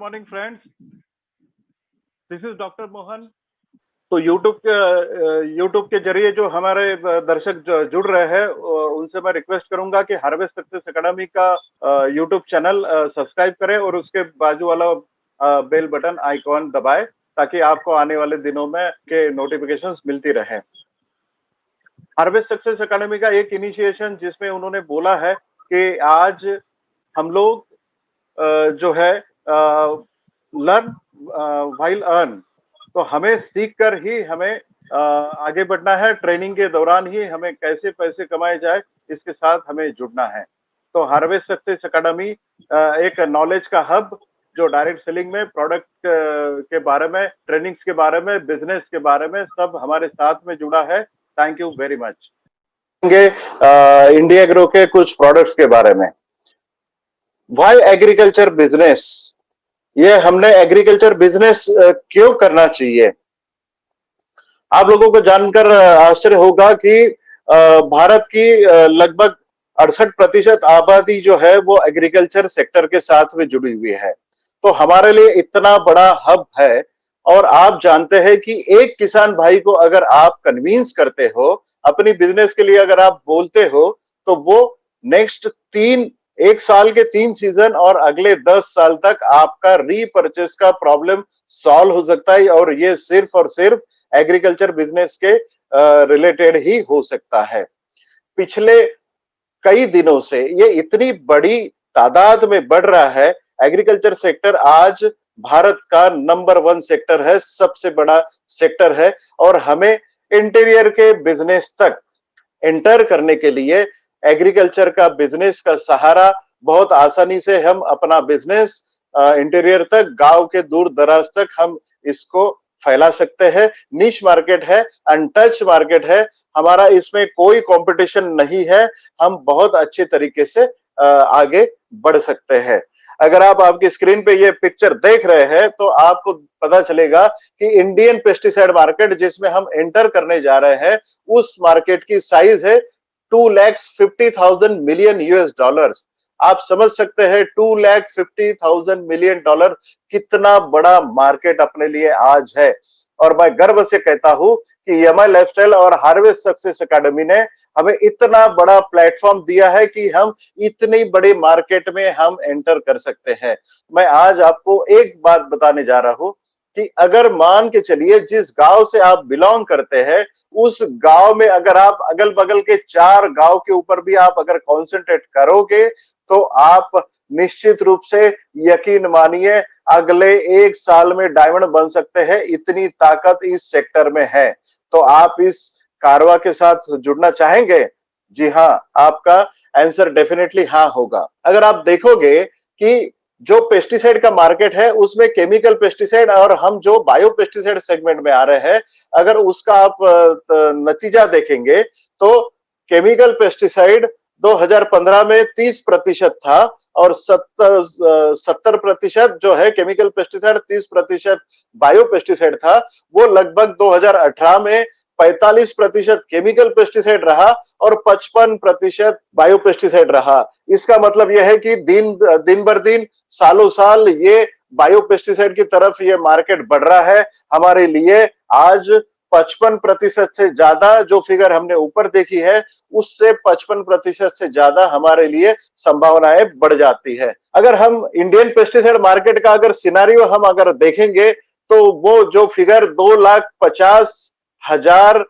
Morning friends, this is doctor Mohan. तो YouTube के जरिए जो हमारे दर्शक जुड़ रहे हैं उनसे मैं रिक्वेस्ट करूंगा कि हार्वेस्ट सक्सेस एकेडमी का यूट्यूब चैनल सब्सक्राइब करें और उसके बाजू वाला बेल बटन आइकॉन दबाएं ताकि आपको आने वाले दिनों में के नोटिफिकेशंस मिलती रहे। हार्वेस्ट सक्सेस एकेडमी का एक इनिशिएशन जिसमें उन्होंने बोला है कि आज हम लोग जो है लर्न व्हाइल अर्न, तो हमें सीख कर ही हमें आगे बढ़ना है। ट्रेनिंग के दौरान ही हमें कैसे पैसे कमाए जाए इसके साथ हमें जुड़ना है। तो हार्वेस्ट सक्सेस एकेडमी एक नॉलेज का हब जो डायरेक्ट सेलिंग में, प्रोडक्ट के बारे में, ट्रेनिंग्स के बारे में, बिजनेस के बारे में सब हमारे साथ में जुड़ा है। Thank you very much. India grow के कुछ प्रोडक्ट्स के बारे में। व्हाई एग्रीकल्चर बिजनेस, ये हमने एग्रीकल्चर बिजनेस क्यों करना चाहिए। आप लोगों को जानकर आश्चर्य होगा कि भारत की लगभग 68% आबादी जो है वो एग्रीकल्चर सेक्टर के साथ में जुड़ी हुई है। तो हमारे लिए इतना बड़ा हब है। और आप जानते हैं कि एक किसान भाई को अगर आप कन्विंस करते हो अपनी बिजनेस के लिए, अगर आप बोलते हो, तो वो नेक्स्ट एक साल के 3 सीजन और अगले 10 साल तक आपका रीपरचेस का प्रॉब्लम सॉल्व हो सकता है। और ये सिर्फ और सिर्फ एग्रीकल्चर बिजनेस के रिलेटेड ही हो सकता है। पिछले कई दिनों से ये इतनी बड़ी तादाद में बढ़ रहा है। एग्रीकल्चर सेक्टर आज भारत का नंबर 1 सेक्टर है, सबसे बड़ा सेक्टर है। और हमें इंटीरियर के बिजनेस तक एंटर करने के लिए एग्रीकल्चर का बिजनेस का सहारा, बहुत आसानी से हम अपना बिजनेस इंटीरियर तक, गांव के दूर दराज तक हम इसको फैला सकते हैं। निश मार्केट है, अनटच मार्केट है, हमारा इसमें कोई कंपटीशन नहीं है। हम बहुत अच्छे तरीके से आगे बढ़ सकते हैं। अगर आप आपकी स्क्रीन पे ये पिक्चर देख रहे हैं तो आपको पता चलेगा कि इंडियन पेस्टिसाइड मार्केट जिसमें हम एंटर करने जा रहे हैं, उस मार्केट की साइज है $250,000 मिलियन US। आप समझ सकते हैं $250,000 मिलियन कितना बड़ा मार्केट अपने लिए आज है। और मैं गर्व से कहता हूं कि EMI लाइफस्टाइल और हार्वेस्ट सक्सेस एकेडमी ने हमें इतना बड़ा प्लेटफॉर्म दिया है कि हम इतनी बड़ी मार्केट में हम एंटर कर सकते हैं। मैं आज आपको एक बात बताने जा रहा हूं कि अगर मान के चलिए जिस गांव से आप बिलोंग करते हैं, उस गांव में अगर आप अगल बगल के 4 गांव के ऊपर भी आप अगर कॉन्सेंट्रेट करोगे तो आप निश्चित रूप से यकीन मानिए अगले 1 साल में डायमंड बन सकते हैं। इतनी ताकत इस सेक्टर में है। तो आप इस कारवा के साथ जुड़ना चाहेंगे? जी हाँ, आपका आंसर डेफिनेटली हाँ होगा। अगर आप देखोगे कि जो पेस्टिसाइड का मार्केट है उसमें केमिकल पेस्टिसाइड और हम जो बायो पेस्टिसाइड सेगमेंट में आ रहे हैं, अगर उसका आप नतीजा देखेंगे तो केमिकल पेस्टिसाइड 2015 में 30% था और 70% जो है केमिकल पेस्टिसाइड, 30% बायो पेस्टिसाइड था। वो लगभग 2018 में 45% केमिकल पेस्टिसाइड रहा और 55% बायो पेस्टिसाइड रहा। इसका मतलब यह है कि दिन भर दिन, सालों साल ये बायो पेस्टिसाइड की तरफ ये मार्केट बढ़ रहा है। हमारे लिए आज 55% से ज्यादा जो फिगर हमने ऊपर देखी है, उससे 55% से ज्यादा हमारे लिए संभावनाएं बढ़ जाती है। अगर हम इंडियन पेस्टिसाइड मार्केट का अगर सिनारियो हम अगर देखेंगे तो वो जो फिगर 2,50,000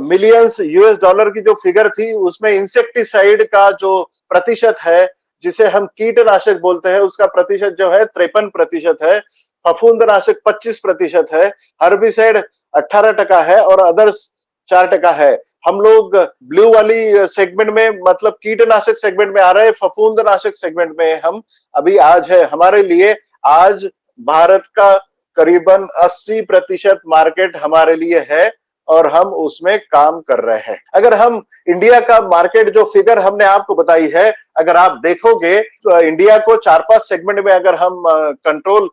मिलियन US की जो फिगर थी, उसमें इंसेक्टिसाइड का जो प्रतिशत है, जिसे हम कीटनाशक बोलते हैं, उसका प्रतिशत जो है 53% है। फफूंदनाशक 25% है, हर्बिसाइड 18% है और अदर्स 4% है। हम लोग ब्लू वाली सेगमेंट में, मतलब कीटनाशक सेगमेंट में आ रहे हैं, फफूंदनाशक सेगमेंट में हम अभी आज है। हमारे लिए आज भारत का करीबन 80% मार्केट हमारे लिए है और हम उसमें काम कर रहे हैं। अगर हम इंडिया का मार्केट जो फिगर हमने आपको बताई है, अगर आप देखोगे तो इंडिया को 4-5 सेगमेंट में अगर हम कंट्रोल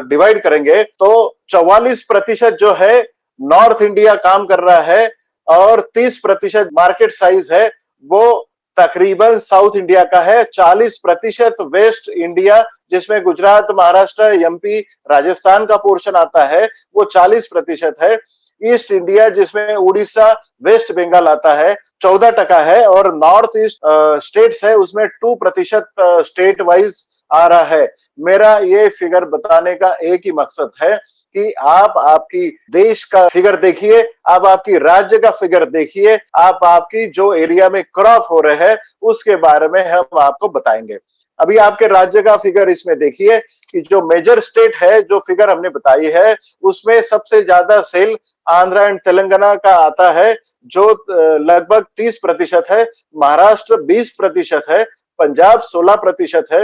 डिवाइड करेंगे तो 44% जो है नॉर्थ इंडिया काम कर रहा है और 30% मार्केट साइज है वो तकरीबन साउथ इंडिया का है, 40% वेस्ट इंडिया जिसमें गुजरात, महाराष्ट्र, एमपी, राजस्थान का पोर्शन आता है वो 40% है। ईस्ट इंडिया जिसमें उड़ीसा, वेस्ट बंगाल आता है 14% है, और नॉर्थ ईस्ट स्टेट्स है उसमें 2% स्टेट वाइज आ रहा है। मेरा ये फिगर बताने का एक ही मकसद है कि आप आपकी देश का फिगर देखिए, आप आपकी राज्य का फिगर देखिए, आप आपकी जो एरिया में क्रॉप हो रहे हैं उसके बारे में हम आपको बताएंगे। अभी आपके राज्य का फिगर इसमें देखिए कि जो मेजर स्टेट है, जो फिगर हमने बताई है उसमें सबसे ज्यादा सेल आंध्र एंड तेलंगाना का आता है जो लगभग 30% है, महाराष्ट्र 20% है, पंजाब 16% है,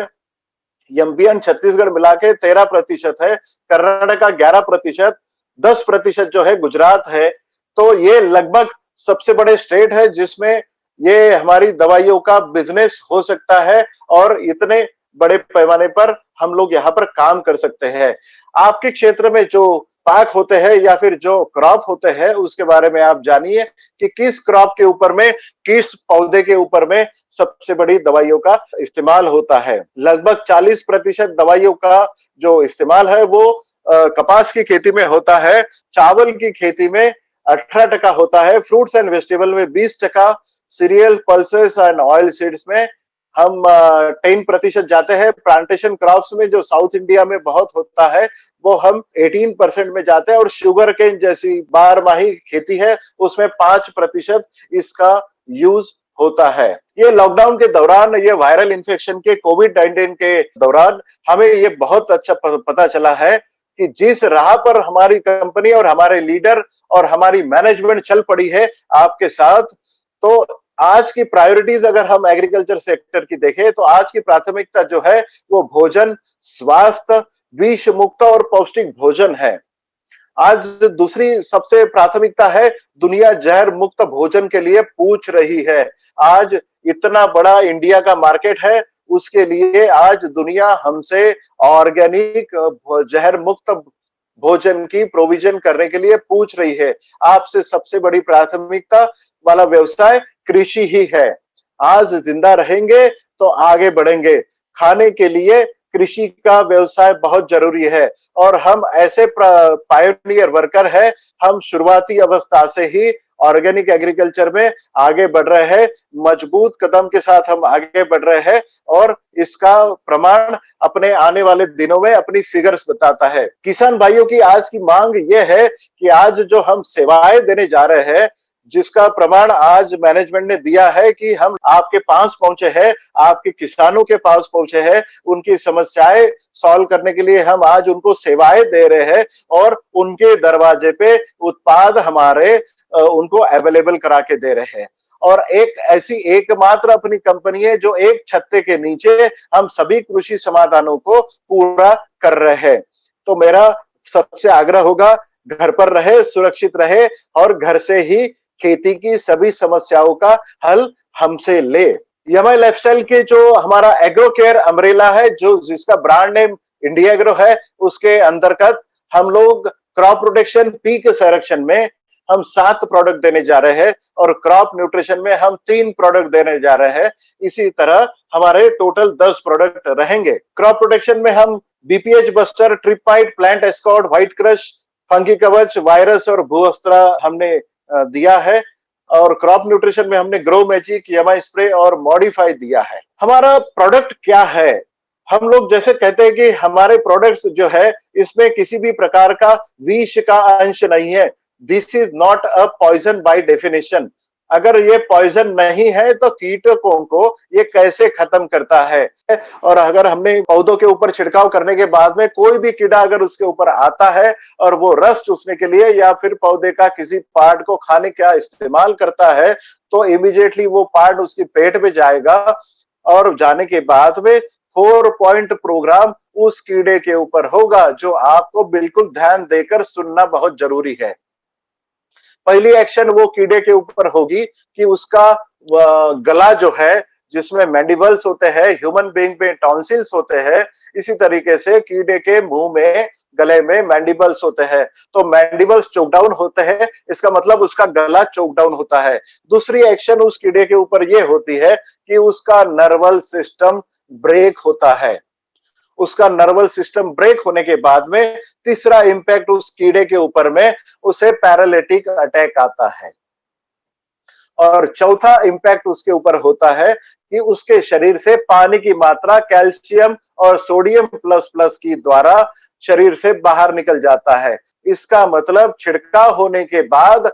एमपी एंड छत्तीसगढ़ मिला के 13% है, कर्नाटक 11%, 10% जो है गुजरात है। तो ये लगभग सबसे बड़े स्टेट है जिसमें ये हमारी दवाइयों का बिजनेस हो सकता है, और इतने बड़े पैमाने पर हम लोग यहाँ पर काम कर सकते हैं। आपके क्षेत्र में जो पाक होते हैं या फिर जो क्रॉप होते हैं उसके बारे में आप जानिए कि किस क्रॉप के ऊपर में, किस पौधे के ऊपर में सबसे बड़ी दवाइयों का इस्तेमाल होता है। लगभग 40% दवाइयों का जो इस्तेमाल है वो कपास की खेती में होता है, चावल की खेती में 18% होता है, फ्रूट्स एंड वेजिटेबल में 20%, serial, pulses and oil seeds में हम 10% जाते हैं। प्लांटेशन क्रॉप्स में जो साउथ इंडिया में बहुत होता है वो हम 18% में जाते हैं, और शुगर केन जैसी बारमाही खेती है उसमें 5% इसका यूज होता है। ये लॉकडाउन के दौरान, ये वायरल इन्फेक्शन के कोविड-19 के दौरान हमें ये बहुत अच्छा पता चला है कि जिस राह पर हमारी कंपनी और हमारे लीडर और हमारी मैनेजमेंट चल पड़ी है आपके साथ, तो आज की प्रायोरिटीज अगर हम एग्रीकल्चर सेक्टर की देखें तो आज की प्राथमिकता जो है वो भोजन, स्वास्थ्य, विष मुक्त और पौष्टिक भोजन है। आज दूसरी सबसे प्राथमिकता है, दुनिया जहर मुक्त भोजन के लिए पूछ रही है। आज इतना बड़ा इंडिया का मार्केट है, उसके लिए आज दुनिया हमसे ऑर्गेनिक जहर मुक्त भोजन की प्रोविजन करने के लिए पूछ रही है। आपसे सबसे बड़ी प्राथमिकता वाला व्यवसाय कृषि ही है। आज जिंदा रहेंगे तो आगे बढ़ेंगे। खाने के लिए कृषि का व्यवसाय बहुत जरूरी है, और हम ऐसे पायोनियर वर्कर हैं, हम शुरुआती अवस्था से ही ऑर्गेनिक एग्रीकल्चर में आगे बढ़ रहे हैं, मजबूत कदम के साथ हम आगे बढ़ रहे हैं, और इसका प्रमाण अपने आने वाले दिनों में अपनी फिगर्स बताता है। किसान भाइयों की आज की मांग यह है कि आज जो हम सेवाएं देने जा रहे हैं, जिसका प्रमाण आज मैनेजमेंट ने दिया है कि हम आपके पास पहुंचे हैं, आपके किसानों के पास पहुंचे हैं, उनकी समस्याएं सॉल्व करने के लिए हम आज उनको सेवाएं दे रहे हैं, और उनके दरवाजे पे उत्पाद हमारे उनको अवेलेबल करा के दे रहे हैं। और एक ऐसी एकमात्र अपनी कंपनी है जो एक छत्ते के नीचे हम सभी कृषि समाधानों को पूरा कर रहे हैं। तो मेरा सबसे आग्रह होगा, घर पर रहे, सुरक्षित रहे, और घर से ही खेती की सभी समस्याओं का हल हमसे ले। यमाई लाइफस्टाइल के जो हमारा एग्रो केयर अम्ब्रेला है, जो जिसका ब्रांड नेम इंडिया एग्रो है, उसके अंतर्गत हम लोग क्रॉप प्रोटेक्शन, पीक संरक्षण में हम 7 प्रोडक्ट देने जा रहे हैं, और क्रॉप न्यूट्रिशन में हम 3 प्रोडक्ट देने जा रहे हैं। इसी तरह हमारे टोटल 10 प्रोडक्ट रहेंगे। क्रॉप प्रोटेक्शन में हम बीपीएच बस्टर, ट्रिपाइट, plant escort, white crush, fungi Kavach, virus और भूअस्त्रा हमने दिया है, और क्रॉप न्यूट्रिशन में हमने ग्रो मैजिक, यमाई स्प्रे और मॉडिफाई दिया है। हमारा प्रोडक्ट क्या है? हम लोग जैसे कहते हैं कि हमारे प्रोडक्ट्स जो है इसमें किसी भी प्रकार का विष का अंश नहीं है। This is not a poison by definition. अगर ये पॉइजन नहीं है तो कीटकों को ये कैसे खत्म करता है? और अगर हमने पौधों के ऊपर छिड़काव करने के बाद में कोई भी कीड़ा अगर उसके ऊपर आता है और वो रस चूसने के लिए या फिर पौधे का किसी पार्ट को खाने का इस्तेमाल करता है, तो इमीडिएटली वो पार्ट उसके पेट में जाएगा, और जाने के बाद में 4 पॉइंट प्रोग्राम उस कीड़े के ऊपर होगा, जो आपको बिल्कुल ध्यान देकर सुनना बहुत जरूरी है। पहली एक्शन वो कीड़े के ऊपर होगी कि उसका गला जो है, जिसमें मैंडिबल्स होते हैं, ह्यूमन बीइंग में टॉन्सिल्स होते हैं, इसी तरीके से कीड़े के मुंह में गले में मैंडिबल्स होते हैं, तो मैंडिबल्स चोक डाउन होते हैं, इसका मतलब उसका गला चोक डाउन होता है। दूसरी एक्शन उस कीड़े के ऊपर ये होती है कि उसका नर्वल सिस्टम ब्रेक होता है। उसका नर्वल सिस्टम ब्रेक होने के बाद में तीसरा इंपैक्ट उस कीड़े के ऊपर में उसे पैरालिटिक अटैक आता है। और चौथा इंपैक्ट उसके ऊपर होता है कि उसके शरीर से पानी की मात्रा कैल्शियम और सोडियम प्लस प्लस की द्वारा शरीर से बाहर निकल जाता है। इसका मतलब छिड़काव होने के बाद,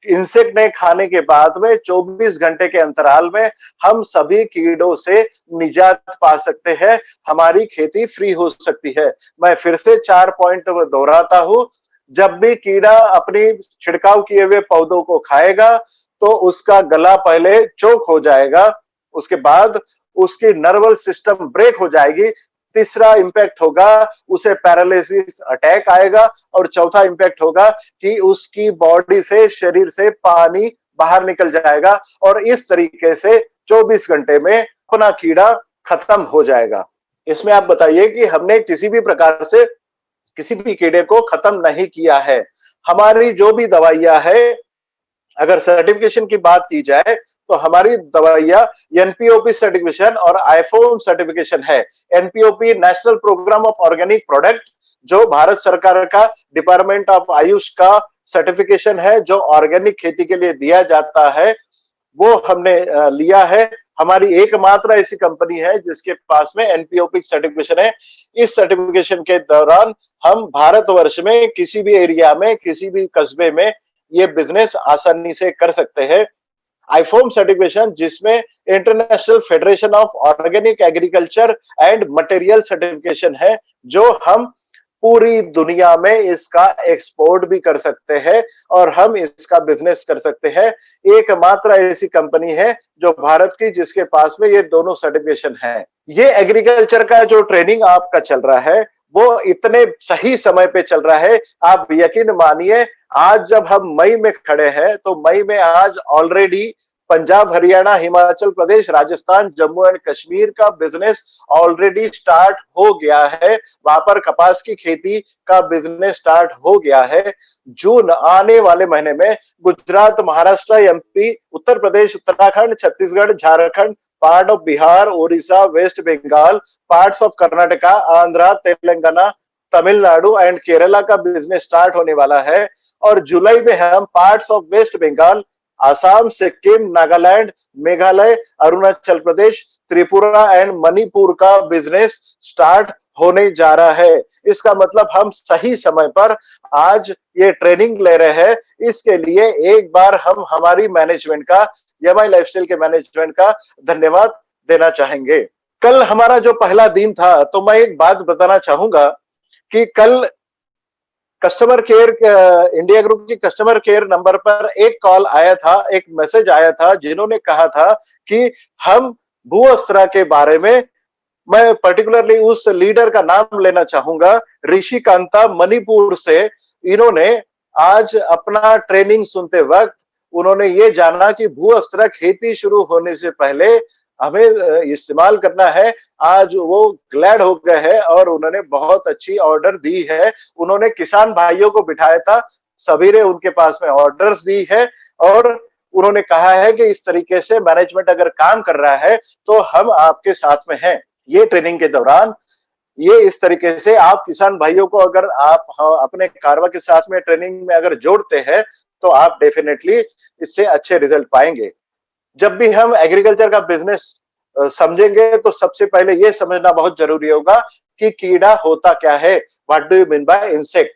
इंसेक्ट ने खाने के बाद में 24 घंटे के अंतराल में हम सभी कीड़ों से निजात पा सकते हैं, हमारी खेती फ्री हो सकती है। मैं फिर से 4 पॉइंट दोहराता हूं। जब भी कीड़ा अपनी छिड़काव किए हुए पौधों को खाएगा तो उसका गला पहले चोक हो जाएगा, उसके बाद उसकी नर्वल सिस्टम ब्रेक हो जाएगी, तीसरा इंपैक्ट होगा उसे पैरालिसिस अटैक आएगा, और चौथा इंपैक्ट होगा कि उसकी बॉडी से, शरीर से पानी बाहर निकल जाएगा, और इस तरीके से 24 घंटे में अपना कीड़ा खत्म हो जाएगा। इसमें आप बताइए कि हमने किसी भी प्रकार से किसी भी कीड़े को खत्म नहीं किया है। हमारी जो भी दवाइयां है, अगर सर्टिफिकेशन की बात की जाए तो हमारी दवाइयां एनपीओपी सर्टिफिकेशन और आईफोम सर्टिफिकेशन है। NPOP national programme of organic product, जो भारत सरकार का डिपार्टमेंट ऑफ आयुष का सर्टिफिकेशन है, जो ऑर्गेनिक खेती के लिए दिया जाता है, वो हमने लिया है। हमारी एकमात्र ऐसी कंपनी है जिसके पास में एनपीओपी सर्टिफिकेशन है। इस सर्टिफिकेशन के दौरान हम भारतवर्ष में किसी भी एरिया में, किसी भी कस्बे में ये बिजनेस आसानी से कर सकते हैं। आईफोम सर्टिफिकेशन, जिसमें international federation of organic agriculture and material certification है, जो हम पूरी दुनिया में इसका एक्सपोर्ट भी कर सकते हैं और हम इसका बिजनेस कर सकते हैं। एकमात्र ऐसी कंपनी है जो भारत की जिसके पास में ये दोनों सर्टिफिकेशन है। ये एग्रीकल्चर का जो ट्रेनिंग आपका चल रहा है वो इतने सही समय पे चल रहा है, आप यकीन मानिए। आज जब हम मई में खड़े हैं तो मई में आज ऑलरेडी पंजाब, हरियाणा, हिमाचल प्रदेश, राजस्थान, जम्मू एंड कश्मीर का बिजनेस ऑलरेडी स्टार्ट हो गया है। वहां पर कपास की खेती का बिजनेस स्टार्ट हो गया है। जून आने वाले महीने में Gujarat, Maharashtra, MP, Uttar Pradesh, Uttarakhand, Chhattisgarh, Jharkhand, part of Bihar, Odisha, West Bengal, parts of Karnataka, Andhra, Telangana, Tamil Nadu and Kerala का बिजनेस स्टार्ट होने वाला है। और जुलाई में हम parts of West Bengal, Assam, Sikkim, Nagaland, Meghalaya, Arunachal Pradesh, Tripura and Manipur का बिजनेस स्टार्ट होने जा रहा है। इसका मतलब हम सही समय पर आज ये ट्रेनिंग ले रहे हैं। इसके लिए एक बार हम हमारी मैनेजमेंट का, एमआई लाइफस्टाइल के मैनेजमेंट का धन्यवाद देना चाहेंगे। कल हमारा जो पहला दिन था, तो मैं एक बात बताना चाहूंगा कि कल कस्टमर केयर, इंडिया ग्रुप की कस्टमर केयर नंबर पर एक कॉल आया था, एक मैसेज आया था, जिन्होंने कहा था कि हम भू अस्त्रा के बारे में, मैं पर्टिकुलरली उस लीडर का नाम लेना चाहूंगा, ऋषि कांता, मणिपुर से। इन्होंने आज अपना ट्रेनिंग सुनते वक्त उन्होंने ये जाना कि भू अस्त्रा खेती शुरू होने से पहले हमें इस्तेमाल करना है। आज वो ग्लैड हो गए हैं और उन्होंने बहुत अच्छी ऑर्डर दी है। उन्होंने किसान भाइयों को बिठाया था, सभी ने उनके पास में ऑर्डर्स दी है, और उन्होंने कहा है कि इस तरीके से मैनेजमेंट अगर काम कर रहा है तो हम आपके साथ में हैं। ये ट्रेनिंग के दौरान ये इस तरीके से आप किसान भाइयों को अगर आप अपने कारवा के साथ में ट्रेनिंग में अगर जोड़ते हैं तो आप डेफिनेटली इससे अच्छे रिजल्ट पाएंगे। जब भी हम एग्रीकल्चर का बिजनेस समझेंगे तो सबसे पहले ये समझना बहुत जरूरी होगा कि कीड़ा होता क्या है। What do you mean by insect?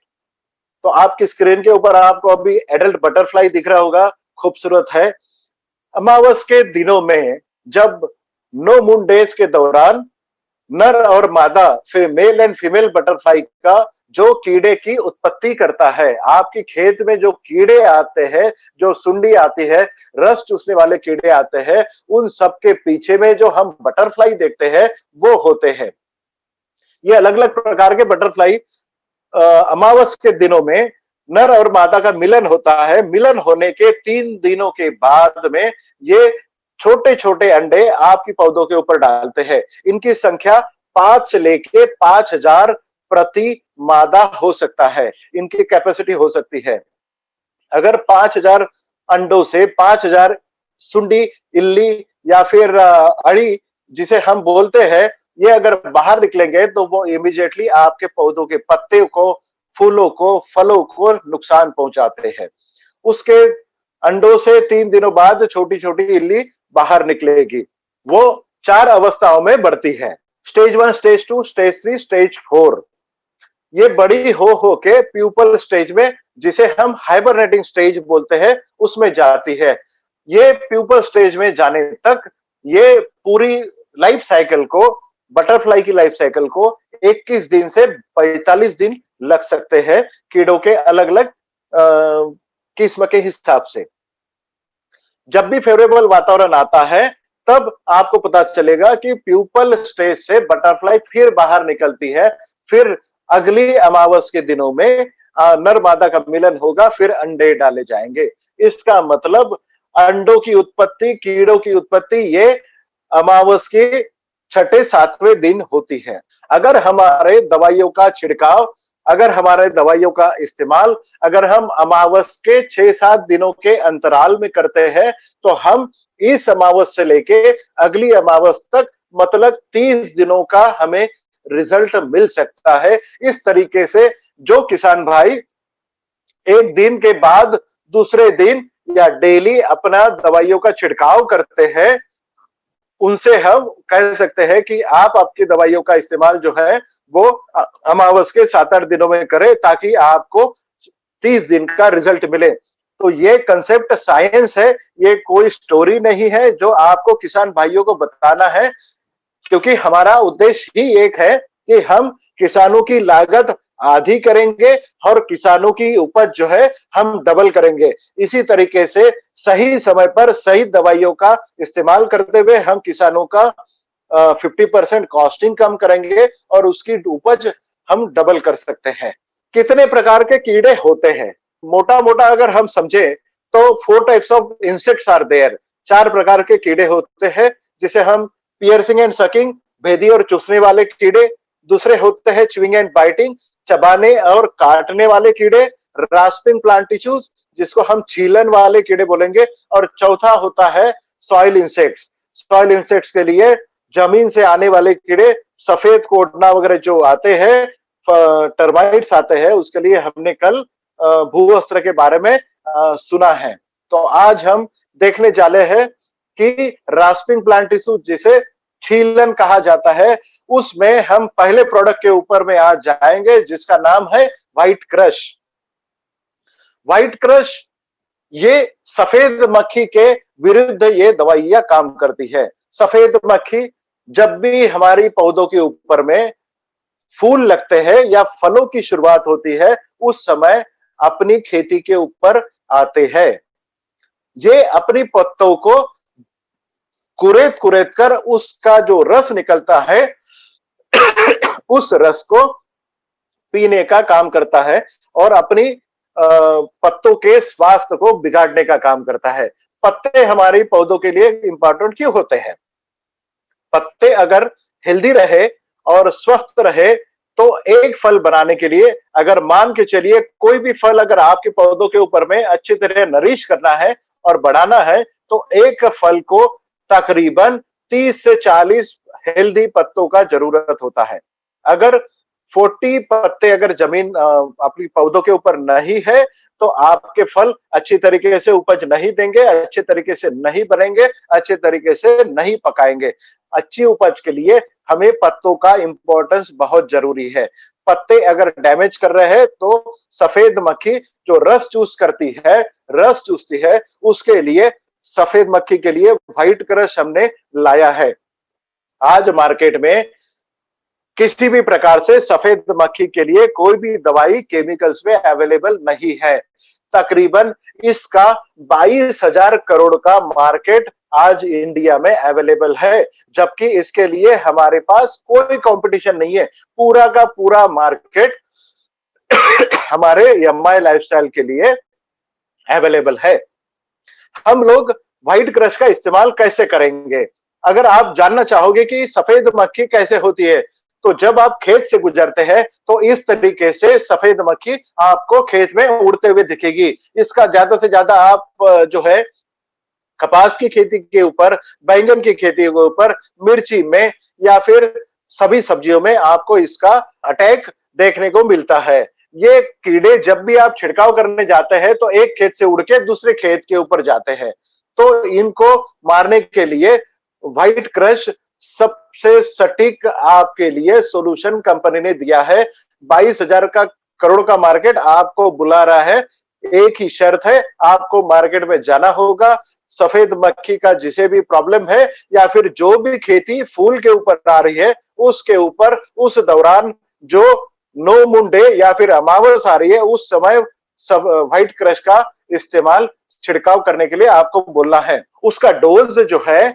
तो आपकी स्क्रीन के ऊपर आपको अभी एडल्ट बटरफ्लाई दिख रहा होगा, खूबसूरत है। अमावस के दिनों में, जब नो मून डेज के दौरान, नर और मादा, मेल एंड फीमेल बटरफ्लाई का जो कीड़े की उत्पत्ति करता है, आपकी खेत में जो कीड़े आते हैं, जो सुंडी आती है, रस चूसने वाले कीड़े आते हैं, उन सब के पीछे में जो हम बटरफ्लाई देखते हैं वो होते हैं। ये अलग अलग प्रकार के बटरफ्लाई अमावस के दिनों में नर और मादा का मिलन होता है। मिलन होने के 3 दिनों के बाद में ये छोटे छोटे अंडे आपकी पौधों के ऊपर डालते हैं। इनकी संख्या 5 से लेके 5000 प्रति मादा हो सकता है, इनकी कैपेसिटी हो सकती है। अगर 5000 अंडों से 5000 सुंडी, इल्ली या फिर अड़ी जिसे हम बोलते हैं, ये अगर बाहर निकलेंगे तो वो इमीडिएटली आपके पौधों के पत्ते को, फूलों को, फलों को नुकसान पहुंचाते हैं। उसके अंडों से 3 दिनों बाद छोटी-छोटी इल्ली बाहर निकलेगी। वो 4 अवस्थाओं में बढ़ती है। Stage 1, stage 2, stage 3, stage 4। ये बड़ी हो के प्यूपल स्टेज में, जिसे हम हाइबरनेटिंग स्टेज बोलते हैं, उसमें जाती है। ये प्यूपल स्टेज में जाने तक ये पूरी लाइफ साइकिल को, बटरफ्लाई की लाइफ साइकिल को 21 दिन से 45 दिन लग सकते हैं, कीड़ों के अलग-अलग किस्म के हिसाब से। जब भी फेवरेबल वातावरण आता है, तब आपको पता चलेगा कि प्यूपल स्टेज से बटरफ्लाई फिर बाहर निकलती है। फिर अगली अमावस के दिनों में नर मादा का मिलन होगा, फिर अंडे डाले जाएंगे। इसका मतलब अंडों की उत्पत्ति, कीड़ों की उत्पत्ति ये अमावस के छठे 7वें दिन होती है। अगर हमारे दवाइयों का छिड़काव, अगर हमारे दवाइयों का इस्तेमाल, अगर हम अमावस के 6-7 दिनों के अंतराल में करते हैं, तो हम इस अमावस से लेके अगली अमावस तक, मतलब 30 दिनों का हमें रिजल्ट मिल सकता है। इस तरीके से जो किसान भाई एक दिन के बाद दूसरे दिन या डेली अपना दवाइयों का छिड़काव करते हैं, उनसे हम कह सकते हैं कि आप आपकी दवाइयों का इस्तेमाल जो है वो अमावस के 7-8 दिनों में करें, ताकि आपको 30 दिन का रिजल्ट मिले। तो ये कंसेप्ट साइंस है, ये कोई स्टोरी नहीं है जो आपको किसान भाइयों को बताना है, क्योंकि हमारा उद्देश्य ही एक है कि हम किसानों की लागत आधी करेंगे और किसानों की उपज जो है हम डबल करेंगे। इसी तरीके से सही समय पर सही दवाइयों का इस्तेमाल करते हुए हम किसानों का 50% कॉस्टिंग कम करेंगे और उसकी उपज हम डबल कर सकते हैं। कितने प्रकार के कीड़े होते हैं? मोटा मोटा अगर हम समझे तो 4 types of insects are there. 4 प्रकार के कीड़े होते हैं, जिसे हम पियर्सिंग एंड सकिंग, भेदी और चूसने वाले कीड़े। दूसरे होते हैं च्युइंग एंड बाइटिंग, चबाने और काटने वाले कीड़े। रास्पिंग प्लांट टिश्यूज, जिसको हम छीलन वाले कीड़े बोलेंगे। और चौथा होता है सॉइल इंसेक्ट्स। सॉइल इंसेक्ट्स के लिए जमीन से आने वाले कीड़े, सफेद कोटना वगैरह जो आते हैं, टर्माइट्स आते हैं, उसके लिए हमने कल भूवस्त्र के बारे में सुना है। तो आज हम देखने जाले हैं कि रास्पिंग प्लांट टिश्यू, जिसे छीलन कहा जाता है, उसमें हम पहले प्रोडक्ट के ऊपर में आज जाएंगे, जिसका नाम है व्हाइट क्रश। व्हाइट क्रश ये सफेद मक्खी के विरुद्ध ये दवाइयां काम करती है। सफेद मक्खी जब भी हमारी पौधों के ऊपर में फूल लगते हैं या फलों की शुरुआत होती है, उस समय अपनी खेती के ऊपर आते हैं। ये अपनी पत्तों को कुरेद कुरेद कर उसका जो रस निकलता है उस रस को पीने का काम करता है और अपनी पत्तों के स्वास्थ्य को बिगाड़ने का काम करता है। पत्ते हमारी पौधों के लिए इंपॉर्टेंट क्यों होते हैं? पत्ते अगर हेल्दी रहे और स्वस्थ रहे, तो एक फल बनाने के लिए, अगर मान के चलिए कोई भी फल अगर आपके पौधों के ऊपर में अच्छी तरह नरिश करना है और बढ़ाना है, तो एक फल को तकरीबन 30 से 40 हेल्दी पत्तों का जरूरत होता है। अगर 40 पत्ते अगर जमीन अपनी पौधों के ऊपर नहीं है, तो आपके फल अच्छी तरीके से उपज नहीं देंगे, अच्छे तरीके से नहीं बनेंगे, अच्छे तरीके से नहीं पकाएंगे। अच्छी उपज के लिए हमें पत्तों का इंपॉर्टेंस बहुत जरूरी है। पत्ते अगर डैमेज कर रहे हैं, तो सफेद मक्खी जो रस चूस करती है, रस चूसती है, उसके लिए सफेद मक्खी के लिए व्हाइट क्रश हमने लाया है। आज मार्केट में किसी भी प्रकार से सफेद मक्खी के लिए कोई भी दवाई केमिकल्स में अवेलेबल नहीं है। तकरीबन इसका 22,000 करोड़ का मार्केट आज इंडिया में अवेलेबल है, जबकि इसके लिए हमारे पास कोई कंपटीशन नहीं है। पूरा का पूरा मार्केट हमारे एमआई लाइफस्टाइल के लिए अवेलेबल है। हम लोग व्हाइट क्रश का इस्तेमाल कैसे करेंगे? अगर आप जानना चाहोगे कि सफेद मक्खी कैसे होती है, तो जब आप खेत से गुजरते हैं तो इस तरीके से सफेद मक्खी आपको खेत में उड़ते हुए दिखेगी। इसका ज्यादा से ज्यादा आप जो है कपास की खेती के ऊपर, बैंगन की खेती के ऊपर, मिर्ची में या फिर सभी सब्जियों में आपको इसका अटैक देखने को मिलता है। ये कीड़े जब भी आप छिड़काव करने जाते हैं तो एक खेत से उड़ के दूसरे खेत के ऊपर जाते हैं। तो इनको मारने के लिए व्हाइट क्रश सबसे सटीक आपके लिए सॉल्यूशन कंपनी ने दिया है। 22,000 का करोड़ का मार्केट आपको बुला रहा है। एक ही शर्त है, आपको मार्केट में जाना होगा। सफेद मक्खी का जिसे भी प्रॉब्लम है या फिर जो भी खेती फूल के ऊपर आ रही है उसके ऊपर उस दौरान जो नो मुंडे या फिर अमावस आ रही है उस समय सब व्हाइट क्रश का इस्तेमाल छिड़काव करने के लिए आपको बोलना है। उसका डोज जो है,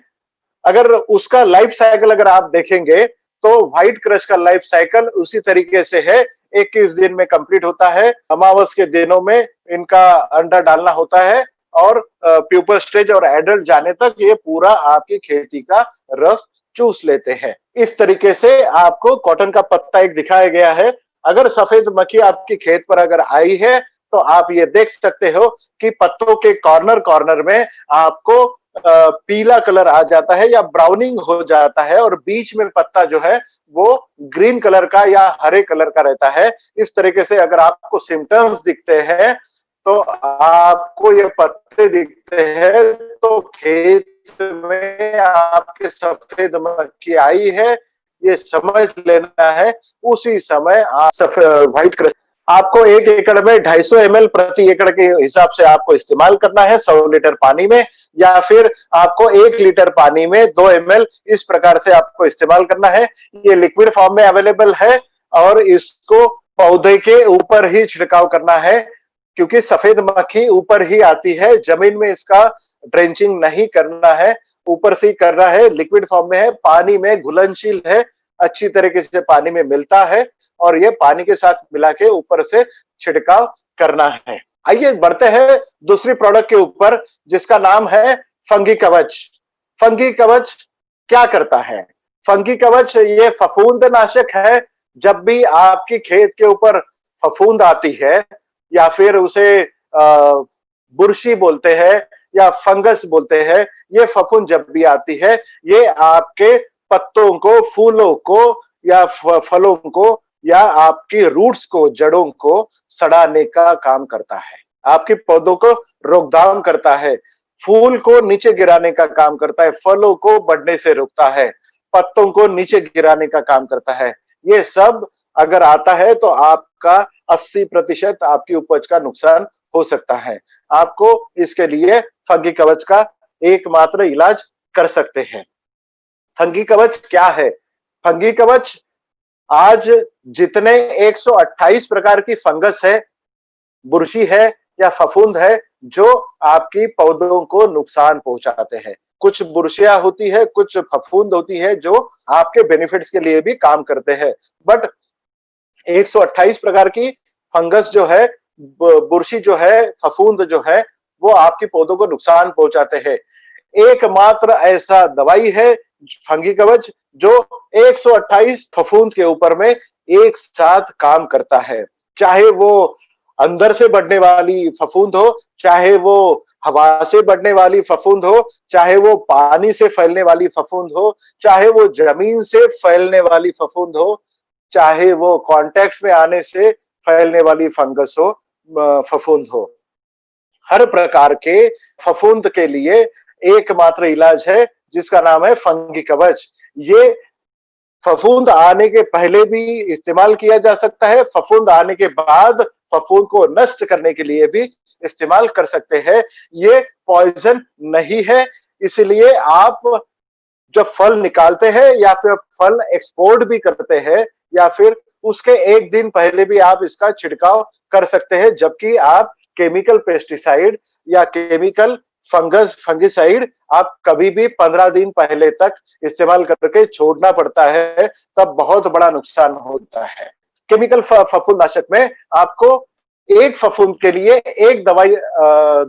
अगर उसका लाइफ साइकिल अगर आप देखेंगे तो व्हाइट क्रश का लाइफ साइकिल उसी तरीके से है। 21 दिन में कंप्लीट होता है। अमावस के दिनों में इनका अंडा डालना होता है और प्यूपर स्टेज और एडल्ट जाने तक ये पूरा आपकी खेती का रस चूस लेते हैं। इस तरीके से आपको कॉटन का पत्ता एक दिखाया गया है। अगर सफेद मक्खी आपकी खेत पर अगर आई है तो आप ये देख सकते हो कि पत्तों के कॉर्नर कॉर्नर में आपको पीला कलर आ जाता है या ब्राउनिंग हो जाता है और बीच में पत्ता जो है वो ग्रीन कलर का या हरे कलर का रहता है। इस तरीके से अगर आपको सिम्टम्स दिखते हैं तो आपको ये पत्ते दिखते हैं तो खेत में आपके सफेद मक्खी आई है, ये समझ लेना है। उसी समय आप व्हाइट क्रश आपको 1 एकड़ में 250 ml प्रति एकड़ के हिसाब से आपको इस्तेमाल करना है 100 लीटर पानी में, या फिर आपको 1 लीटर पानी में 2 ml इस प्रकार से आपको इस्तेमाल करना है। ये लिक्विड फॉर्म में अवेलेबल है और इसको पौधे के ऊपर ही छिड़काव करना है क्योंकि सफेद मक्खी ऊपर ही आती है। जमीन में इसका ड्रेंचिंग नहीं करना है, ऊपर से ही करना है। लिक्विड फॉर्म में है, पानी में घुलनशील है, अच्छी तरीके से पानी में मिलता है और ये पानी के साथ मिला के ऊपर से छिड़काव करना है। आइए बढ़ते हैं दूसरी प्रोडक्ट के ऊपर जिसका नाम है फंगी कवच। फंगी कवच क्या करता है? फंगी कवच ये फफूंद नाशक है। जब भी आपकी खेत के ऊपर फफूंद आती है या फिर उसे बुरशी बोलते हैं या फंगस बोलते हैं, ये फफूंद जब भी आती है ये आपके पत्तों को, फूलों को या फलों को या आपकी रूट्स को, जड़ों को सड़ाने का काम करता है। आपके पौधों को रोकथाम करता है, फूल को नीचे गिराने का काम करता है, फलों को बढ़ने से रोकता है, पत्तों को नीचे गिराने का काम करता है। ये सब अगर आता है तो आपका 80% आपकी उपज का नुकसान हो सकता है। आपको इसके लिए फंगी कवच का एकमात्र इलाज कर सकते हैं। फंगी कवच क्या है? फंगी कवच आज जितने 128 प्रकार की फंगस है, बुरशी है या फफूंद है जो आपकी पौधों को नुकसान पहुंचाते हैं। कुछ बुरशियां होती है, कुछ फफूंद होती है जो आपके बेनिफिट्स के लिए भी काम करते हैं। बट 128 प्रकार की फंगस जो है, बुरशी जो है, फफूंद जो है, वो आपके पौधों को नुकसान पहुंचाते हैं। एकमात्र ऐसा दवाई है फंगी कवच जो 128 फफूंद के ऊपर में एक साथ काम करता है। चाहे वो अंदर से बढ़ने वाली फफूंद हो, चाहे वो हवा से बढ़ने वाली फफूंद हो, चाहे वो पानी से फैलने वाली फफूंद हो, चाहे वो जमीन से फैलने वाली फफूंद हो, चाहे वो कॉन्टेक्ट में आने से फैलने वाली फंगस हो, फफूंद हो। हर प्रकार के फफूंद के लिए एकमात्र इलाज है जिसका नाम है फंगी कवच। ये फफूंद आने के पहले भी इस्तेमाल किया जा सकता है, फफूंद आने के बाद फफूंद को नष्ट करने के लिए भी इस्तेमाल कर सकते हैं। ये पॉइजन नहीं है, इसलिए आप जब फल निकालते हैं या फिर फल एक्सपोर्ट भी करते हैं या फिर उसके एक दिन पहले भी आप इसका छिड़काव कर सकते हैं, जबकि आप केमिकल पेस्टिसाइड या केमिकल फंगिसाइड आप कभी भी 15 दिन पहले तक इस्तेमाल करके छोड़ना पड़ता है, तब बहुत बड़ा नुकसान होता है। केमिकल फफूंदनाशक में आपको एक फफूंद के लिए एक दवाई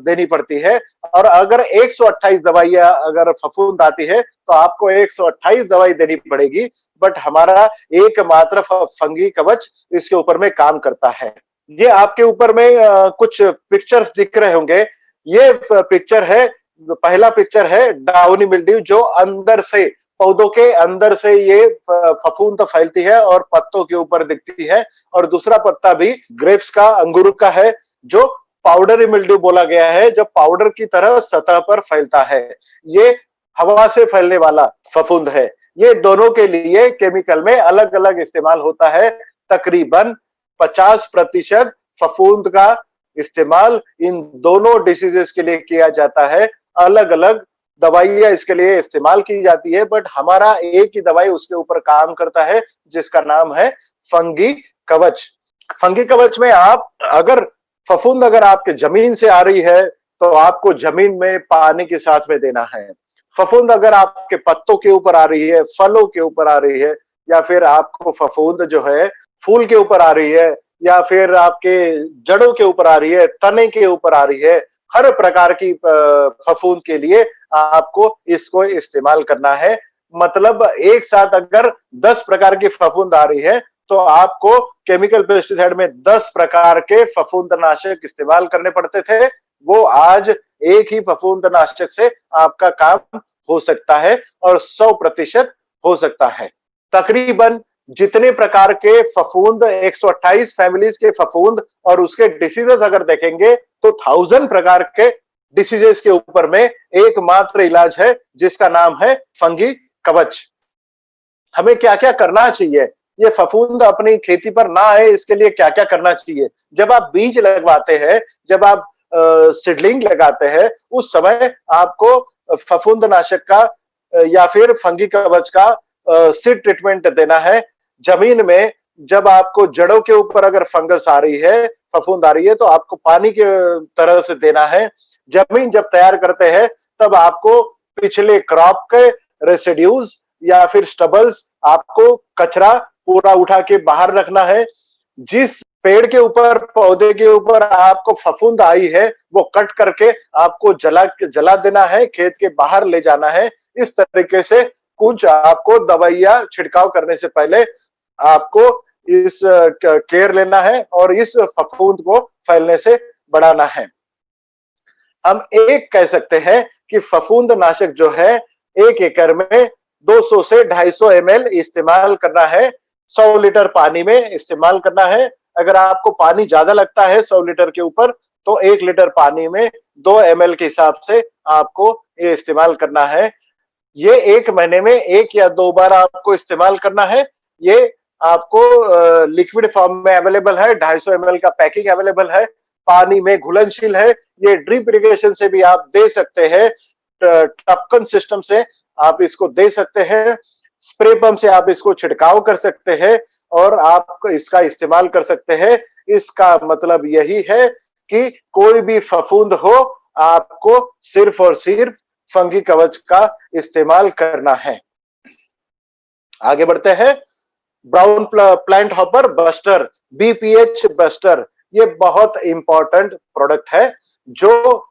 देनी पड़ती है। और अगर 128 दवाइयां अगर फफूंद आती है तो आपको 128 दवाई देनी पड़ेगी। बट हमारा एकमात्र फंगी कवच इसके ऊपर में काम करता है। ये आपके ऊपर में कुछ पिक्चर्स दिख रहे होंगे। ये पिक्चर है, पहला पिक्चर है डाउनी मिल्ड्यू, जो अंदर से, पौधों के अंदर से ये फफूंद फैलती है और पत्तों के ऊपर दिखती है। और दूसरा पत्ता भी ग्रेप्स का, अंगूर का है, जो पाउडरी मिल्ड्यू बोला गया है, जो पाउडर की तरह सतह पर फैलता है। ये हवा से फैलने वाला फफूंद है। ये दोनों के लिए केमिकल में अलग अलग इस्तेमाल होता है। तकरीबन 50% फफूंद का इस्तेमाल इन दोनों डिसीजेस के लिए किया जाता है। अलग अलग दवाइयां इसके लिए इस्तेमाल की जाती है, बट हमारा एक ही दवाई उसके ऊपर काम करता है, जिसका नाम है फंगी कवच। फंगी कवच में आप, अगर फफूंद अगर आपके जमीन से आ रही है तो आपको जमीन में पानी के साथ में देना है। फफूंद अगर आपके पत्तों के ऊपर आ रही है, फलों के ऊपर आ रही है, या फिर आपको फफूंद जो है फूल के ऊपर आ रही है, या फिर आपके जड़ों के ऊपर आ रही है, तने के ऊपर आ रही है, हर प्रकार की फफूंद के लिए आपको इसको इस्तेमाल करना है। मतलब एक साथ अगर 10 प्रकार की फफूंद आ रही है तो आपको केमिकल पेस्टिसाइड में 10 प्रकार के फफूंदनाशक इस्तेमाल करने पड़ते थे। वो आज एक ही फफूंदनाशक से आपका काम हो सकता है और 100% हो सकता है। तकरीबन जितने प्रकार के फफूंद, 128 फैमिलीज के फफूंद और उसके डिसीजेस अगर देखेंगे तो 1000 प्रकार के डिसीजेस के ऊपर में एकमात्र इलाज है, जिसका नाम है फंगी कवच। हमें क्या क्या करना चाहिए, ये फफूंद अपनी खेती पर ना आए इसके लिए क्या क्या करना चाहिए? जब आप बीज लगवाते हैं, जब आप सीडलिंग लगाते हैं, उस समय आपको फफूंदनाशक का या फिर फंगी कवच का सीड ट्रीटमेंट देना है। जमीन में जब आपको जड़ों के ऊपर अगर फंगस आ रही है, फफूंद आ रही है, तो आपको पानी के तरह से देना है। जमीन जब तैयार करते हैं तब आपको पिछले क्रॉप के रेसिड्यूज या फिर स्टबल्स, आपको कचरा पूरा उठा के बाहर रखना है। जिस पेड़ के ऊपर, पौधे के ऊपर आपको फफूंद आई है, वो कट करके आपको जला देना है, खेत के बाहर ले जाना है। इस तरीके से कुछ आपको दवाइयां छिड़काव करने से पहले आपको इस केयर लेना है और इस फफूंद को फैलने से बढ़ाना है। हम एक कह सकते हैं कि फफूंद नाशक जो है 1 एकड़ में 200 से 250 ml इस्तेमाल करना है। 100 लीटर पानी में इस्तेमाल करना है। अगर आपको पानी ज्यादा लगता है 100 लीटर के ऊपर, तो 1 लीटर पानी में 2 ml के हिसाब से आपको ये इस्तेमाल करना है। ये 1 महीने में 1 या 2 बार आपको इस्तेमाल करना है। ये आपको लिक्विड फॉर्म में अवेलेबल है, 250 ml का पैकिंग अवेलेबल है, पानी में घुलनशील है। ये ड्रिप इरिगेशन से भी आप दे सकते हैं, टपकन सिस्टम से आप इसको दे सकते हैं, स्प्रे पंप से आप इसको छिड़काव कर सकते हैं और आप इसका इस्तेमाल कर सकते हैं। इसका मतलब यही है कि कोई भी फफूंद हो, आपको सिर्फ और सिर्फ फंगी कवच का इस्तेमाल करना है। आगे बढ़ते हैं। Brown plant hopper buster, BPH buster, ये बहुत इंपॉर्टेंट प्रोडक्ट है। जो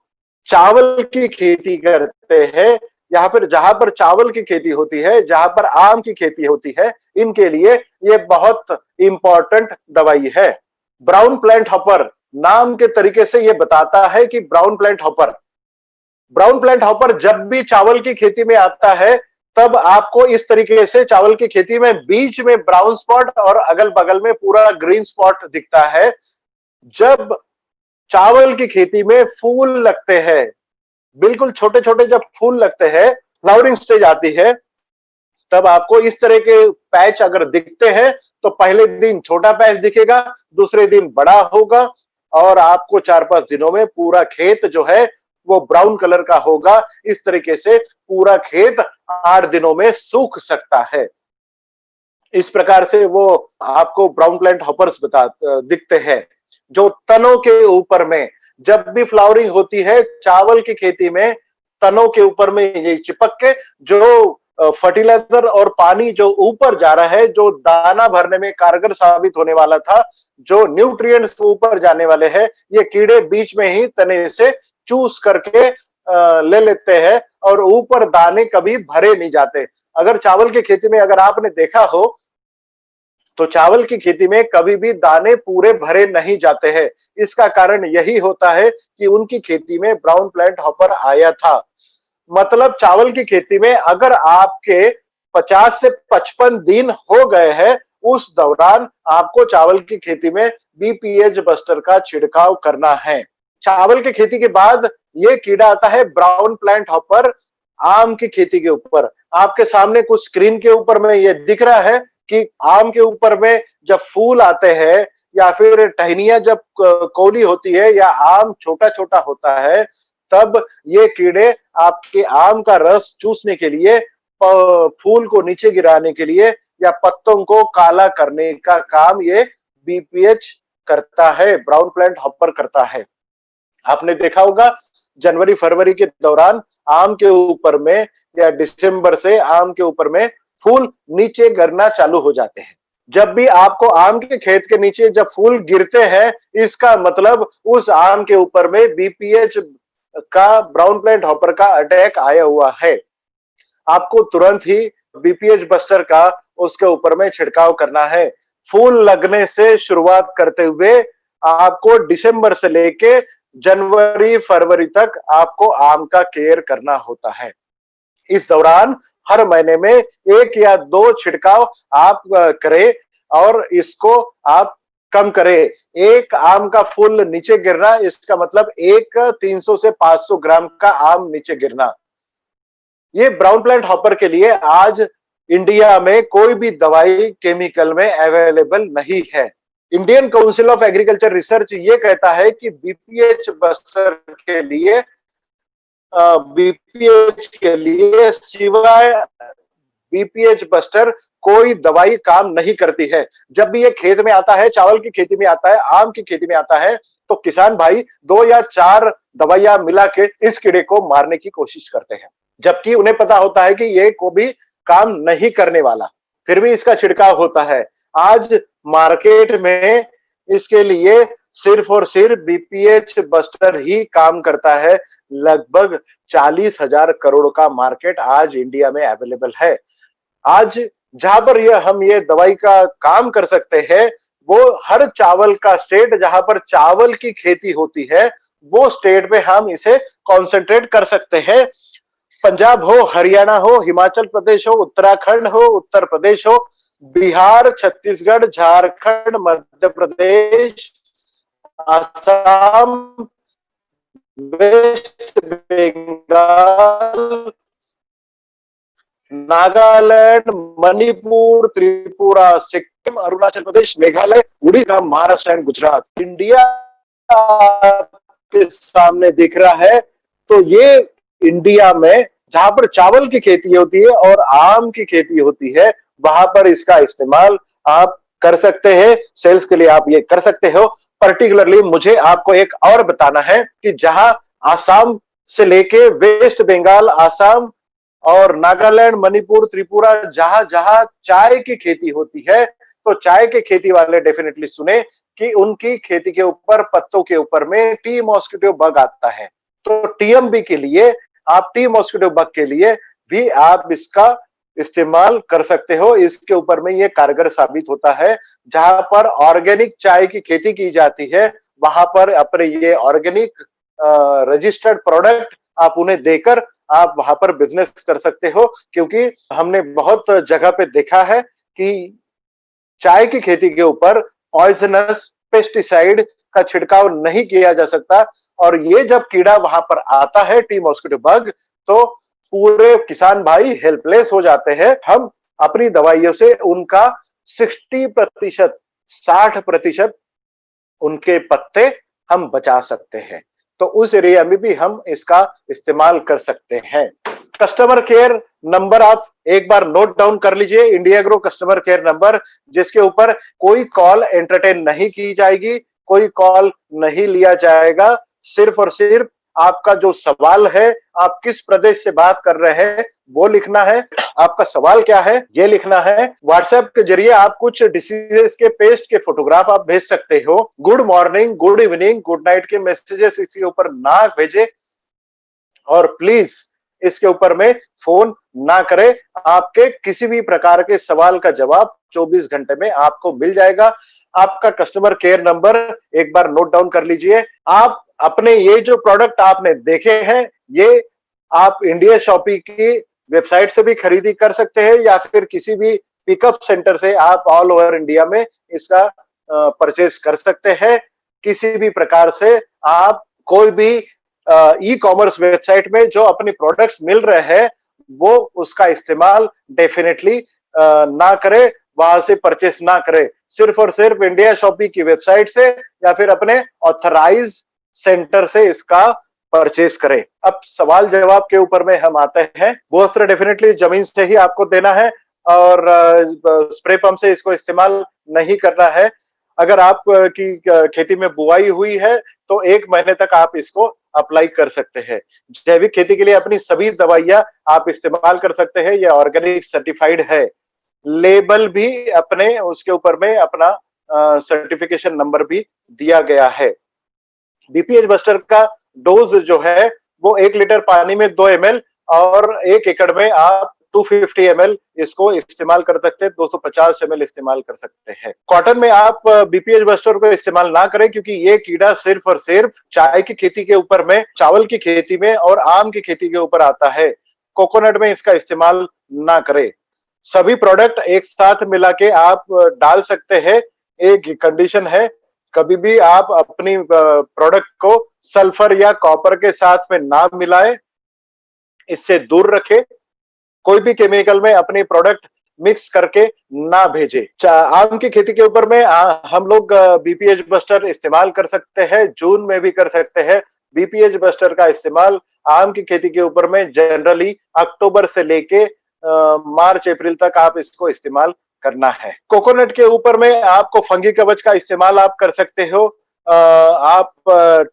चावल की खेती करते हैं, यहाँ पर जहां पर चावल की खेती होती है, जहां पर आम की खेती होती है, इनके लिए ये बहुत इंपॉर्टेंट दवाई है। ब्राउन प्लांट हॉपर नाम के तरीके से ये बताता है कि ब्राउन प्लांट हॉपर जब भी चावल की खेती में आता है, तब आपको इस तरीके से चावल की खेती में बीच में ब्राउन स्पॉट और अगल बगल में पूरा ग्रीन स्पॉट दिखता है। जब चावल की खेती में फूल लगते हैं, बिल्कुल छोटे छोटे जब फूल लगते हैं, फ्लावरिंग स्टेज आती है, तब आपको इस तरह के पैच अगर दिखते हैं तो पहले दिन छोटा पैच दिखेगा, दूसरे दिन बड़ा होगा और आपको 4-5 दिनों में पूरा खेत जो है वो ब्राउन कलर का होगा। इस तरीके से पूरा खेत 8 दिनों में सूख सकता है। इस प्रकार से वो आपको ब्राउन प्लांट हॉपर्स दिखते हैं। जो तनों के ऊपर में जब भी फ्लावरिंग होती है चावल की खेती में, तनों के ऊपर में ये चिपक के जो फर्टिलाइजर और पानी जो ऊपर जा रहा है, जो दाना भरने में कारगर साबित होने वाला था, जो न्यूट्रिएंट्स ऊपर जाने वाले हैं, ये कीड़े बीच में ही तने से चूस करके ले लेते हैं और ऊपर दाने कभी भरे नहीं जाते। अगर चावल की खेती में अगर आपने देखा हो तो चावल की खेती में कभी भी दाने पूरे भरे नहीं जाते हैं। इसका कारण यही होता है कि उनकी खेती में ब्राउन प्लांट हॉपर आया था। मतलब चावल की खेती में अगर आपके 50 से 55 दिन हो गए हैं, उस दौरान आपको चावल की खेती में बीपीएच बस्टर का छिड़काव करना है। चावल की खेती के बाद ये कीड़ा आता है ब्राउन प्लांट हॉपर आम की खेती के ऊपर। आपके सामने कुछ स्क्रीन के ऊपर में ये दिख रहा है कि आम के ऊपर में जब फूल आते हैं या फिर टहनियां जब कौली होती है या आम छोटा छोटा होता है, तब ये कीड़े आपके आम का रस चूसने के लिए, फूल को नीचे गिराने के लिए या पत्तों को काला करने का काम ये बीपीएच करता है, ब्राउन प्लांट हॉपर करता है। आपने देखा होगा जनवरी फरवरी के दौरान आम के ऊपर में या दिसंबर से आम के ऊपर में फूल नीचे गिरना चालू हो जाते हैं। जब भी आपको आम के खेत के नीचे जब फूल गिरते हैं, इसका मतलब उस आम के ऊपर में बीपीएच का, ब्राउन प्लांट हॉपर का अटैक आया हुआ है। आपको तुरंत ही बीपीएच बस्टर का उसके ऊपर में छिड़काव करना है। फूल लगने से शुरुआत करते हुए आपको दिसंबर से लेके जनवरी फरवरी तक आपको आम का केयर करना होता है। इस दौरान हर महीने में 1 या 2 छिड़काव आप करें और इसको आप कम करें। एक आम का फूल नीचे गिरना, इसका मतलब एक 300 से 500 ग्राम का आम नीचे गिरना। ये ब्राउन प्लांट हॉपर के लिए आज इंडिया में कोई भी दवाई केमिकल में अवेलेबल नहीं है। Indian council of agriculture research ये कहता है कि बीपीएच बस्टर के लिए, बीपीएच के लिए सिवाय बीपीएच बस्टर कोई दवाई काम नहीं करती है। जब भी ये खेत में आता है, चावल की खेती में आता है, आम की खेती में आता है, तो किसान भाई 2 या 4 दवाइयां मिला के इस कीड़े को मारने की कोशिश करते हैं, जबकि उन्हें पता होता है कि ये को भी काम नहीं करने वाला, फिर भी इसका छिड़काव होता है। आज मार्केट में इसके लिए सिर्फ और सिर्फ बीपीएच बस्टर ही काम करता है। लगभग 40,000 करोड़ का मार्केट आज इंडिया में अवेलेबल है। आज जहां पर हम ये दवाई का काम कर सकते हैं, वो हर चावल का स्टेट जहां पर चावल की खेती होती है, वो स्टेट में हम इसे कॉन्सेंट्रेट कर सकते हैं। पंजाब हो, हरियाणा हो, हिमाचल प्रदेश हो, उत्तराखंड हो, उत्तर प्रदेश हो, Bihar, Chhattisgarh, Jharkhand, Madhya Pradesh, Assam, West Bengal, Nagaland, Manipur, Tripura, Sikkim, Arunachal Pradesh, Meghalaya, Orissa, Maharashtra and Gujarat. India के सामने दिख रहा है। तो ये इंडिया में जहां पर चावल की खेती होती है और आम की खेती होती है, वहां पर इसका इस्तेमाल आप कर सकते हैं। सेल्स के लिए आप ये कर सकते हो। पर्टिकुलरली मुझे आपको एक और बताना है कि जहां आसाम से लेके वेस्ट बंगाल, आसाम और नागालैंड, मणिपुर, त्रिपुरा, जहां जहां चाय की खेती होती है, तो चाय के खेती वाले डेफिनेटली सुने कि उनकी खेती के ऊपर, पत्तों के ऊपर में टी मॉस्किटो बग आता है। तो टीएमबी के लिए, आप टी मॉस्किटो बग के लिए भी आप इसका इस्तेमाल कर सकते हो। इसके ऊपर में ये कारगर साबित होता है। जहां पर ऑर्गेनिक चाय की खेती की जाती है, वहां पर अपने ये ऑर्गेनिक रजिस्टर्ड प्रोडक्ट आप उन्हें देकर आप वहां पर बिजनेस कर सकते हो। क्योंकि हमने बहुत जगह पे देखा है कि चाय की खेती के ऊपर पॉइजनस पेस्टिसाइड का छिड़काव नहीं किया जा सकता, और ये जब कीड़ा वहां पर आता है, टी मॉस्किटो बग, तो पूरे किसान भाई हेल्पलेस हो जाते हैं। हम अपनी दवाइयों से उनका 60%, 60% उनके पत्ते हम बचा सकते हैं। तो उस एरिया में भी हम इसका इस्तेमाल कर सकते हैं। कस्टमर केयर नंबर आप एक बार नोट डाउन कर लीजिए, India grow customer care number, जिसके ऊपर कोई कॉल एंटरटेन नहीं की जाएगी, कोई कॉल नहीं लिया जाएगा। सिर्फ और सिर्फ आपका जो सवाल है, आप किस प्रदेश से बात कर रहे हैं वो लिखना है, आपका सवाल क्या है ये लिखना है। व्हाट्सएप के जरिए आप कुछ डिसीजेस के पेस्ट के फोटोग्राफ आप भेज सकते हो। Good morning, good evening, good night के मैसेजेस इसके ऊपर ना भेजे और प्लीज इसके ऊपर में फोन ना करें। आपके किसी भी प्रकार के सवाल का जवाब 24 घंटे में आपको मिल जाएगा। आपका कस्टमर केयर नंबर एक बार नोट डाउन कर लीजिए। आप अपने ये जो प्रोडक्ट आपने देखे हैं, ये आप इंडिया शॉपी की वेबसाइट से भी खरीदी कर सकते हैं या फिर किसी भी पिकअप सेंटर से आप ऑल ओवर इंडिया में इसका परचेज कर सकते हैं। किसी भी प्रकार से आप कोई भी ई कॉमर्स वेबसाइट में जो अपने प्रोडक्ट्स मिल रहे हैं वो उसका इस्तेमाल डेफिनेटली ना करे, वहां से परचेस ना करे। सिर्फ और सिर्फ इंडिया शॉपी की वेबसाइट से या फिर अपने ऑथराइज सेंटर से इसका परचेस करें। अब सवाल जवाब के ऊपर में हम आते हैं। वस्त्र डेफिनेटली जमीन से ही आपको देना है और स्प्रे पंप से इसको इस्तेमाल नहीं करना है। अगर आप की खेती में बुआई हुई है तो 1 महीने तक आप इसको अप्लाई कर सकते हैं। जैविक खेती के लिए अपनी सभी दवाइयां आप इस्तेमाल कर सकते हैं, ये ऑर्गेनिक सर्टिफाइड है। लेबल भी अपने उसके ऊपर में अपना सर्टिफिकेशन नंबर भी दिया गया है। बीपीएच बस्टर का डोज जो है वो 1 लीटर पानी में 2 ml और 1 एकड़ में आप 250 ml इसको इस्तेमाल कर सकते हैं, 250 ml इस्तेमाल कर सकते हैं। कॉटन में आप बीपीएच बस्टर को इस्तेमाल ना करें क्योंकि ये कीड़ा सिर्फ और सिर्फ चाय की खेती के ऊपर में, चावल की खेती में और आम की खेती के ऊपर आता है। कोकोनट में इसका इस्तेमाल ना करें। सभी प्रोडक्ट एक साथ मिला के आप डाल सकते हैं। एक कंडीशन है, कभी भी आप अपनी प्रोडक्ट को सल्फर या कॉपर के साथ में ना मिलाएं, इससे दूर रखें। कोई भी केमिकल में अपनी प्रोडक्ट मिक्स करके ना भेजे। आम की खेती के ऊपर में हम लोग बीपीएच बस्टर इस्तेमाल कर सकते हैं, जून में भी कर सकते हैं। बीपीएच बस्टर का इस्तेमाल आम की खेती के ऊपर में जनरली अक्टूबर से लेके मार्च अप्रैल तक आप इसको इस्तेमाल करना है। कोकोनट के ऊपर में आपको फंगी कवच का इस्तेमाल आप कर सकते हो। आप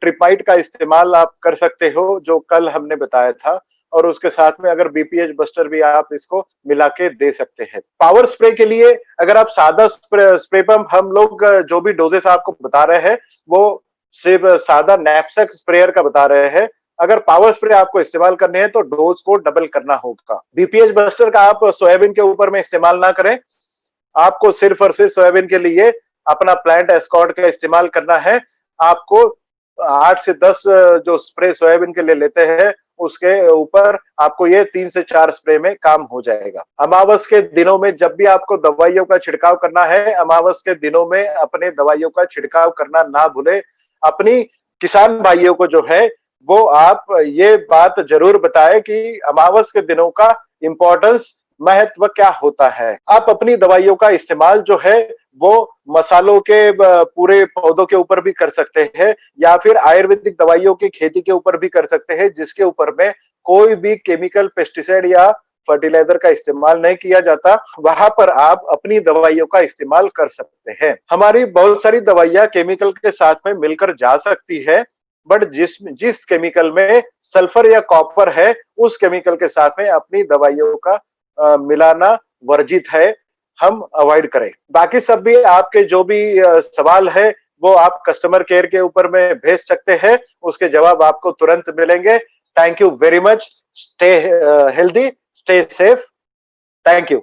ट्रिपाइट का इस्तेमाल आप कर सकते हो जो कल हमने बताया था, और उसके साथ में अगर बीपीएच बस्टर भी आप इसको मिला के दे सकते हैं। पावर स्प्रे के लिए अगर आप सादा स्प्रे पंप, हम लोग जो भी डोजेस आपको बता रहे हैं वो सिर्फ सादा नैपसेक स्प्रेयर का बता रहे हैं। अगर पावर स्प्रे आपको इस्तेमाल करने हैं तो डोज को डबल करना होगा। बीपीएच बस्टर का आप सोयाबीन के ऊपर में इस्तेमाल ना करें। आपको सिर्फ और सिर्फ सोयाबीन के लिए अपना प्लांट एस्कॉर्ट का इस्तेमाल करना है। आपको 8 से 10 जो स्प्रे सोयाबीन के लिए लेते हैं उसके ऊपर आपको ये 3 से 4 स्प्रे में काम हो जाएगा। अमावस के दिनों में जब भी आपको दवाइयों का छिड़काव करना है, अमावस के दिनों में अपने दवाइयों का छिड़काव करना ना भूले। अपनी किसान भाइयों को जो है वो आप ये बात जरूर बताएं कि अमावस के दिनों का इम्पोर्टेंस, महत्व क्या होता है। आप अपनी दवाइयों का इस्तेमाल जो है वो मसालों के पूरे पौधों के ऊपर भी कर सकते हैं या फिर आयुर्वेदिक दवाइयों की खेती के ऊपर भी कर सकते हैं जिसके ऊपर में कोई भी केमिकल, पेस्टिसाइड या फर्टिलाइजर का इस्तेमाल नहीं किया जाता। वहां पर आप अपनी दवाइयों का इस्तेमाल कर सकते हैं। हमारी बहुत सारी दवाइयां केमिकल के साथ में मिलकर जा सकती है, बट जिस केमिकल में सल्फर या कॉपर है उस केमिकल के साथ में अपनी दवाइयों का मिलाना वर्जित है, हम अवॉइड करें। बाकी सब भी आपके जो भी सवाल है वो आप कस्टमर केयर के ऊपर में भेज सकते हैं, उसके जवाब आपको तुरंत मिलेंगे। Thank you very much. Stay healthy, stay safe. Thank you.